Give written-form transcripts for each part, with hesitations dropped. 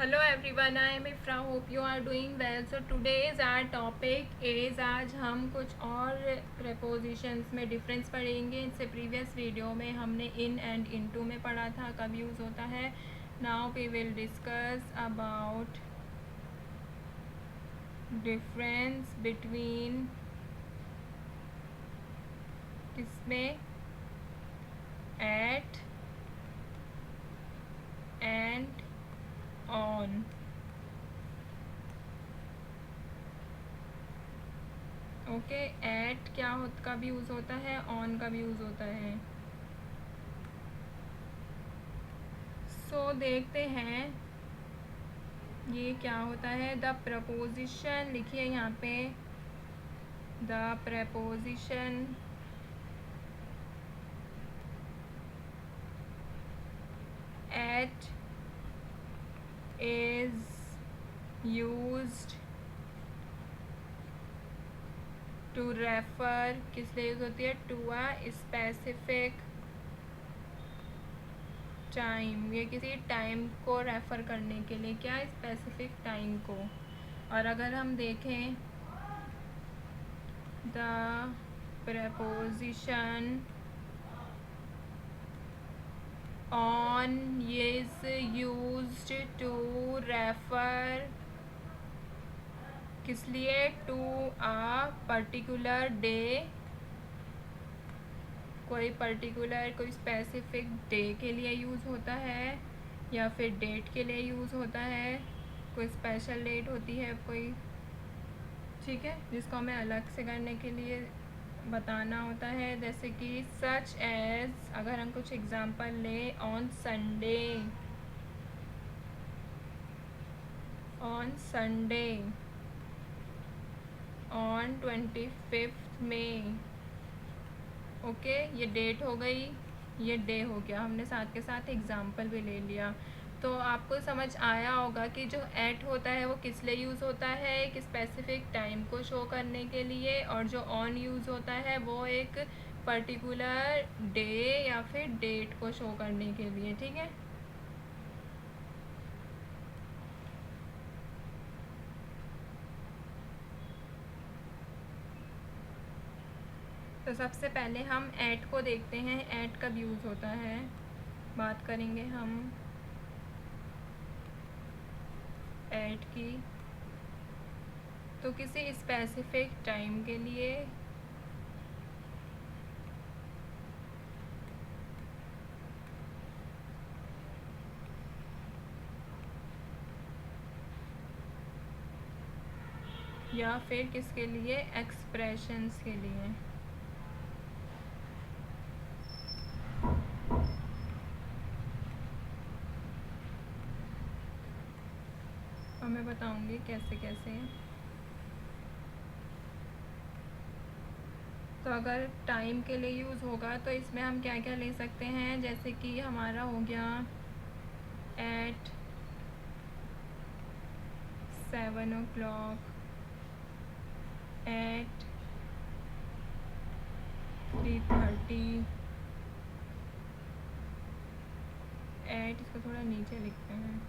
Hello everyone, I am Ifra, hope you are doing well. So today's our topic is, आज हम कुछ और propositions में डिफरेंस पढ़ेंगे। इससे प्रीवियस वीडियो में हमने इन एंड इनटू में पढ़ा था, कब यूज़ होता है। Now we will discuss about difference between किसमें, at and on. Okay, at क्या कब यूज़ होता है, ऑन कब यूज़ होता है। सो देखते हैं ये क्या होता है। द प्रपोजिशन लिखिए यहाँ पे, the preposition at is used to refer, किस लिए यूज होती है, टू अ स्पेसिफिक टाइम। ये किसी टाइम को रेफर करने के लिए, क्या, स्पेसिफिक टाइम को। और अगर हम देखें the preposition on is used to refer, किस लिए, टू अ पर्टिकुलर डे, कोई पर्टिकुलर कोई स्पेसिफिक डे के लिए यूज़ होता है, या फिर डेट के लिए यूज़ होता है। कोई स्पेशल डेट होती है कोई, ठीक है, जिसको हमें अलग से करने के लिए बताना होता है। जैसे कि सच एज, अगर हम कुछ एग्जांपल लें, on Sunday, on Sunday, on 25 May. Okay, ये डेट हो गई, ये डे हो गया, हमने साथ के साथ एग्जाम्पल भी ले लिया। तो आपको समझ आया होगा कि जो एट होता है वो किस लिए यूज़ होता है, एक स्पेसिफिक टाइम को शो करने के लिए, और जो ऑन यूज़ होता है वो एक पर्टिकुलर डे या फिर डेट को शो करने के लिए, ठीक है। तो सबसे पहले हम एट को देखते हैं, एट कब यूज़ होता है, बात करेंगे हम एट की। तो किसी स्पेसिफिक टाइम के लिए, या फिर किसके लिए, एक्सप्रेशंस के लिए। और मैं बताऊंगी कैसे कैसे। तो अगर टाइम के लिए यूज़ होगा तो इसमें हम क्या क्या ले सकते हैं, जैसे कि हमारा हो गया एट 7 o'clock, एट 3:30, एट, इसको थोड़ा नीचे लिखते हैं,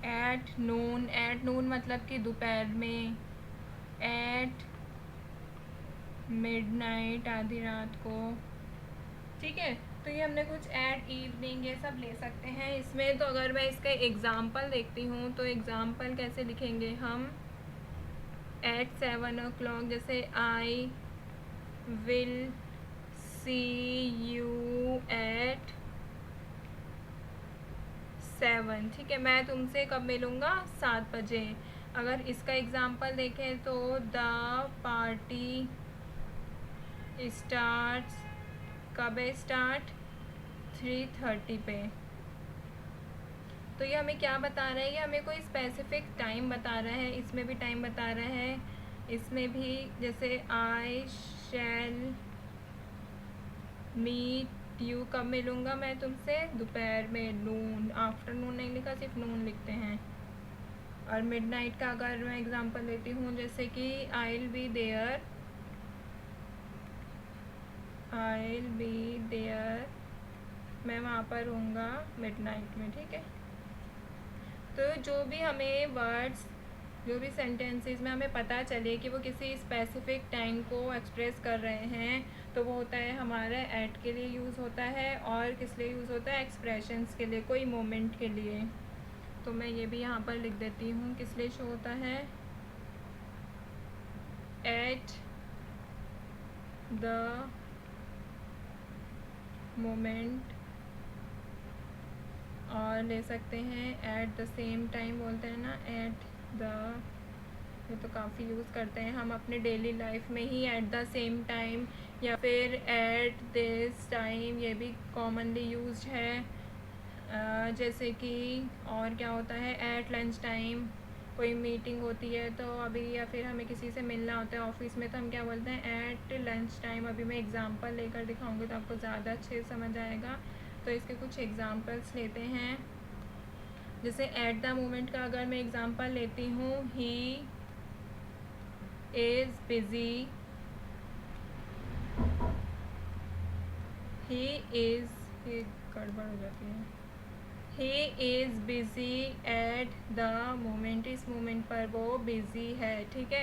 एट नून, एट नून मतलब कि दोपहर में, एट मिडनाइट, आधी रात को, ठीक है। तो ये हमने कुछ एट इवनिंग ये सब ले सकते हैं इसमें। तो अगर मैं इसका एग्ज़ाम्पल देखती हूँ तो एग्ज़ाम्पल कैसे लिखेंगे हम, एट 7 o'clock, जैसे I will see you at 7, ठीक है, मैं तुमसे कब मिलूँगा, 7 बजे। अगर इसका एग्ज़ाम्पल देखें तो द पार्टी स्टार्ट्स, कब है स्टार्ट, 3:30 पे। तो ये हमें क्या बता रहा है, ये हमें कोई स्पेसिफिक टाइम बता रहा है, इसमें भी टाइम बता रहा है, इसमें भी। जैसे आई शैल मीट यू, कब मिलूँगा मैं तुमसे, दोपहर में, नून, आफ्टरनून नहीं लिखा, सिर्फ नून लिखते हैं। और मिडनाइट का अगर मैं एग्जांपल लेती हूँ, जैसे कि I will be there, I will be there, मैं वहाँ पर रहूँगा मिडनाइट में, ठीक है। तो जो भी हमें वर्ड्स, जो भी सेंटेंसेस में हमें पता चले कि वो किसी स्पेसिफिक टाइम को एक्सप्रेस कर रहे हैं, तो वो होता है हमारा एट के लिए यूज़ होता है। और किस लिए यूज़ होता है? एक्सप्रेशंस के लिए, कोई मोमेंट के लिए। तो मैं ये भी यहाँ पर लिख देती हूँ किस लिए शो होता है। एट द मोमेंट, और ले सकते हैं एट द सेम टाइम, बोलते हैं ना एट द, ये तो काफ़ी यूज़ करते हैं हम अपने डेली लाइफ में ही, एट द सेम टाइम या फिर एट दिस टाइम, ये भी कॉमनली यूज्ड है। जैसे कि और क्या होता है, एट लंच टाइम, कोई मीटिंग होती है तो अभी, या फिर हमें किसी से मिलना होता है ऑफिस में, तो हम क्या बोलते हैं? At lunch time. अभी मैं एग्ज़ाम्पल लेकर दिखाऊंगी तो आपको ज़्यादा अच्छे से समझ आएगा। तो इसके कुछ एग्ज़ाम्पल्स लेते हैं। जैसे एट द मोमेंट का अगर मैं एग्ज़ाम्पल लेती हूँ, he is busy, he is, ये गड़बड़ हो जाती है, he is busy at the moment, इस मोमेंट पर वो बिज़ी है, ठीक है।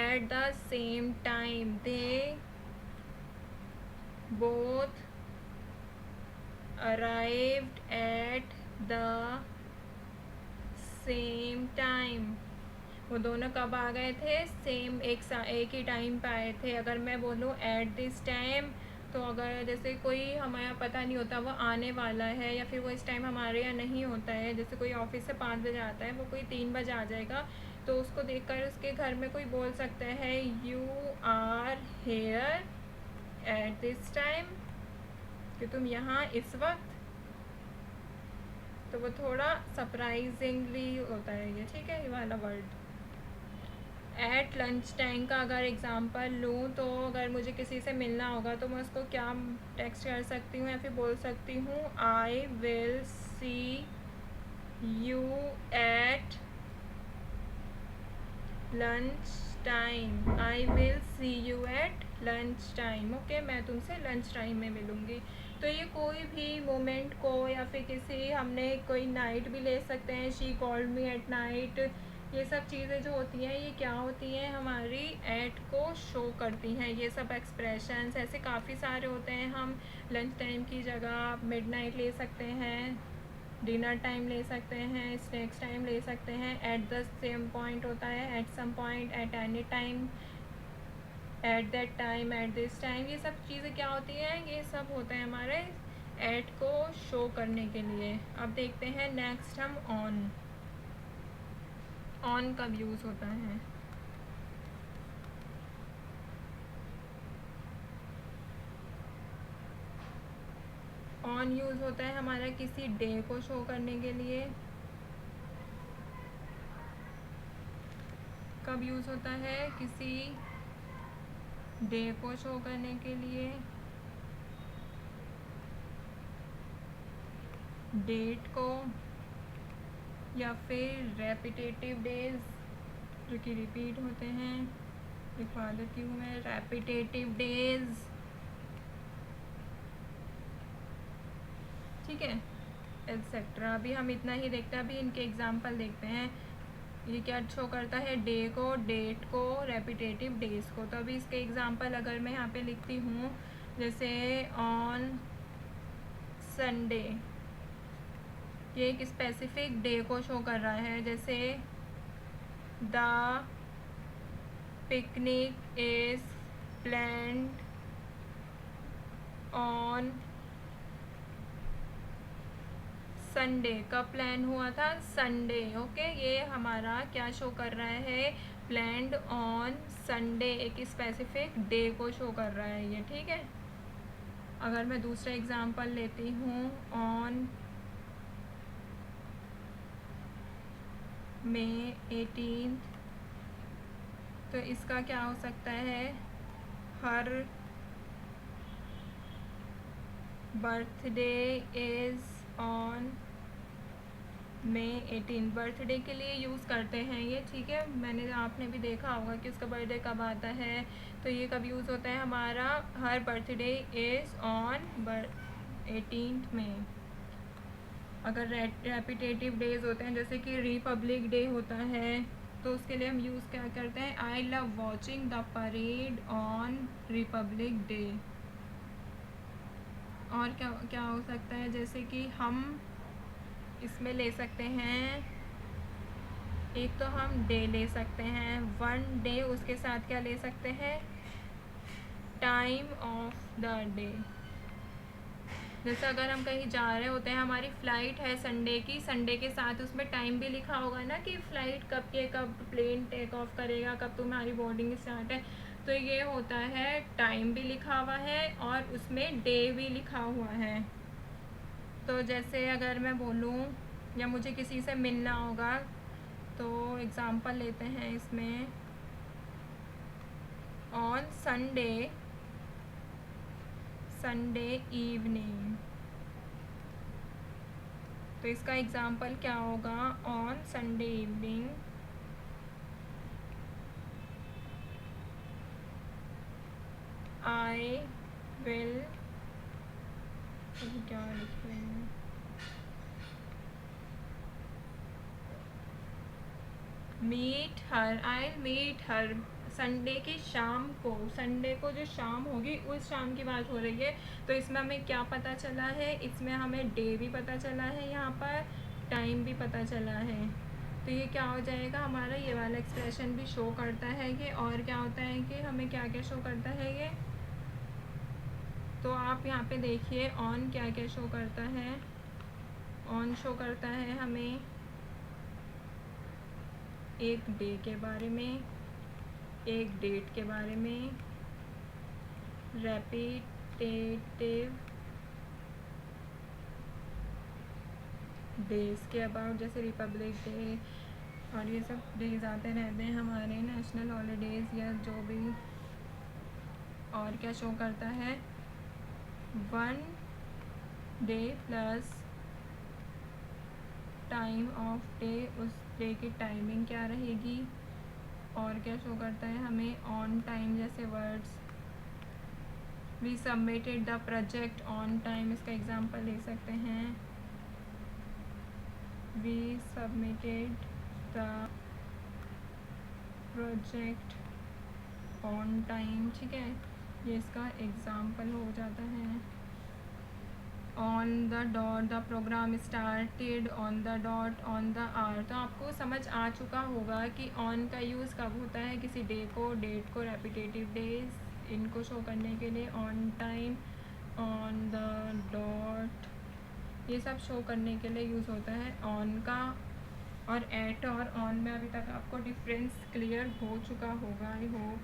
At the same time, they both arrived at the same time, वो दोनों कब आ गए थे? सेम, एक ही टाइम पे आए थे। अगर मैं बोलूँ एट दिस टाइम, तो अगर जैसे कोई हमारा पता नहीं होता वो आने वाला है, या फिर वो इस टाइम हमारे यहाँ नहीं होता है, जैसे कोई ऑफिस से 5 बजे आता है, वो कोई 3 बजे आ जाएगा, तो उसको देखकर उसके घर में कोई बोल सकता है you are here at this time, कि तुम यहाँ इस वक्त। तो वो थोड़ा सरप्राइजिंगली होता है ये, ठीक है, ये वाला वर्ड। एट लंच टाइम का अगर एग्ज़ाम्पल लूँ, तो अगर मुझे किसी से मिलना होगा तो मैं उसको क्या टेक्स्ट कर सकती हूँ या फिर बोल सकती हूँ? I will see you at lunch time, I will see you at lunch time, okay, मैं तुमसे लंच टाइम में मिलूँगी। तो ये कोई भी मोमेंट को, या फिर किसी, हमने कोई नाइट भी ले सकते हैं, she called me at night, ये सब चीज़ें जो होती हैं ये क्या होती हैं? हमारी एट को शो करती हैं। ये सब एक्सप्रेशंस ऐसे काफ़ी सारे होते हैं। हम लंच टाइम की जगह मिडनाइट ले सकते हैं, डिनर टाइम ले सकते हैं, स्नैक्स टाइम ले सकते हैं, एट द सेम पॉइंट होता है, at some point, at any time, at that time, at this time, ये सब चीज़ें क्या होती हैं? ये सब होते हैं हमारे एट को शो करने के लिए। अब देखते हैं नेक्स्ट हम ऑन। ऑन कब यूज़ होता है? ऑन यूज़ होता है हमारा किसी डे को शो करने के लिए। कब यूज़ होता है? किसी डे को शो करने के लिए, डेट को, या फिर रेपिटेटिव डेज जो कि रिपीट होते हैं। लिखवा देती हूँ मैं, रेपिटेटिव डेज, ठीक है, एट्सेट्रा। अभी हम इतना ही देखते हैं, अभी इनके एग्जाम्पल देखते हैं। ये क्या शो करता है? डे को, डेट को, रेपिटेटिव डेज को। तो अभी इसके एग्जाम्पल अगर मैं यहाँ पे लिखती हूँ, जैसे ऑन संडे, ये एक स्पेसिफिक डे को शो कर रहा है। जैसे the picnic is planned on Sunday. कब प्लान हुआ था? Sunday, okay. ये हमारा क्या शो कर रहा है? प्लान्ड ऑन संडे, एक स्पेसिफिक डे को शो कर रहा है ये, ठीक है। अगर मैं दूसरा एग्जांपल लेती हूँ, ऑन May 18, तो इसका क्या हो सकता है? Her birthday is on May 18, birthday के लिए यूज़ करते हैं ये, ठीक है। आपने भी देखा होगा कि उसका बर्थडे कब आता है। तो ये कब यूज़ होता है हमारा? हर बर्थडे इज़ ऑन 18 में। अगर रेपिटेटिव डेज होते हैं जैसे कि रिपब्लिक डे होता है तो उसके लिए हम यूज़ क्या करते हैं, I love watching the parade on Republic day. और क्या क्या हो सकता है, जैसे कि हम इसमें ले सकते हैं, एक तो हम डे ले सकते हैं, वन डे, उसके साथ क्या ले सकते हैं, टाइम ऑफ द डे। जैसे अगर हम कहीं जा रहे होते हैं, हमारी फ़्लाइट है संडे की, संडे के साथ उसमें टाइम भी लिखा होगा ना कि फ़्लाइट कब के कब प्लेन टेक ऑफ करेगा, कब तुम्हारी बोर्डिंग स्टार्ट है, तो ये होता है टाइम भी लिखा हुआ है और उसमें डे भी लिखा हुआ है। तो जैसे अगर मैं बोलूँ या मुझे किसी से मिलना होगा तो एग्ज़ाम्पल लेते हैं इसमें, ऑन संडे इवनिंग, तो इसका एग्ज़ाम्पल क्या होगा, on Sunday evening I will, क्या लिख रही हूँ, मीट हर संडे की शाम को, संडे को जो शाम होगी उस शाम की बात हो रही है। तो इसमें हमें क्या पता चला है, इसमें हमें डे भी पता चला है, यहाँ पर टाइम भी पता चला है। तो ये क्या हो जाएगा हमारा, ये वाला एक्सप्रेशन भी शो करता है कि, और क्या होता है कि हमें क्या क्या शो करता है ये, तो आप यहाँ पे देखिए ऑन क्या क्या शो करता है। ऑन शो करता है हमें एक डे के बारे में, एक डेट के बारे में, रेपिटेटिव डेज के अबाउट, जैसे रिपब्लिक डे और ये सब डेज आते रहते हैं हमारे नेशनल हॉलीडेज़ या जो भी। और क्या शो करता है, one day plus time of day, उस डे की टाइमिंग क्या रहेगी। और क्या शो करता है हमें, ऑन टाइम जैसे words, we submitted the project on time, इसका एग्जांपल ले सकते हैं, we submitted the project on time, ठीक है, ये इसका एग्जांपल हो जाता है। On the dot, the programme started on the dot, on the hour. तो आपको समझ आ चुका होगा कि ऑन का यूज़ कब होता है, किसी डे को, डेट को, रेपिटेटिव डेज इनको शो करने के लिए, on time, on the dot, ये सब शो करने के लिए यूज़ होता है ऑन का। और एट और ऑन में अभी तक आपको डिफरेंस क्लियर हो चुका होगा, आई होप।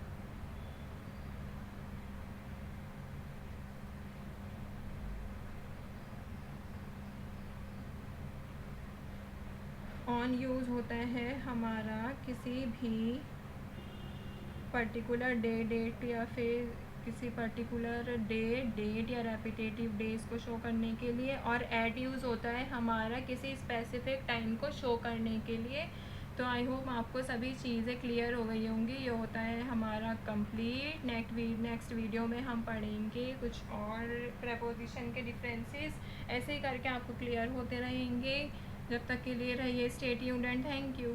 ऑन यूज़ होता है हमारा किसी भी पर्टिकुलर डे, डेट या फिर किसी पर्टिकुलर डे, डेट या रेपिटेटिव डेज को शो करने के लिए। और एट यूज़ होता है हमारा किसी स्पेसिफिक टाइम को शो करने के लिए। तो आई होप आपको सभी चीज़ें क्लियर हो गई होंगी। ये होता है हमारा कंप्लीट। नेक्स्ट वीडियो में हम पढ़ेंगे कुछ और प्रेपोजिशन के डिफरेंसेस, ऐसे ही करके आपको क्लियर होते रहेंगे। जब तक के लिए रहिए stay tuned and thank you.